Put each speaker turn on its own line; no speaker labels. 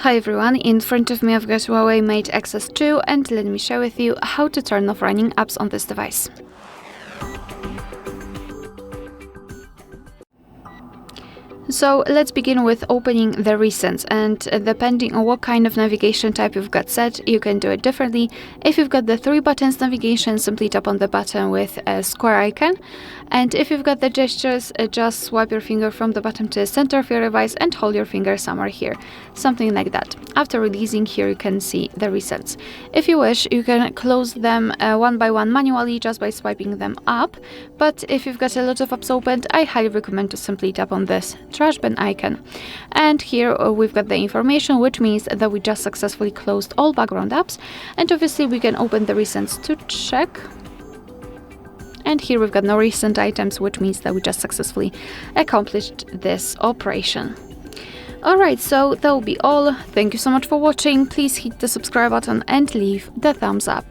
Hi everyone, in front of me I've got HUAWEI Mate Xs 2 and let me share with you how to turn off running apps on this device. So let's begin with opening the recents, and depending on what kind of navigation type you've got set, you can do it differently. If you've got the 3 buttons navigation, simply tap on the button with a square icon, and if you've got the gestures, just swipe your finger from the bottom to the center of your device and hold your finger somewhere here, something like that. After releasing, here you can see the recents. If you wish, you can close them one by one manually just by swiping them up, but if you've got a lot of apps opened, I highly recommend to simply tap on this trash bin icon. And here we've got the information, which means that we just successfully closed all background apps, and obviously we can open the recents to check. And here we've got no recent items, which means that we just successfully accomplished this operation. Alright, so that will be all. Thank you so much for watching. Please hit the subscribe button and leave the thumbs up.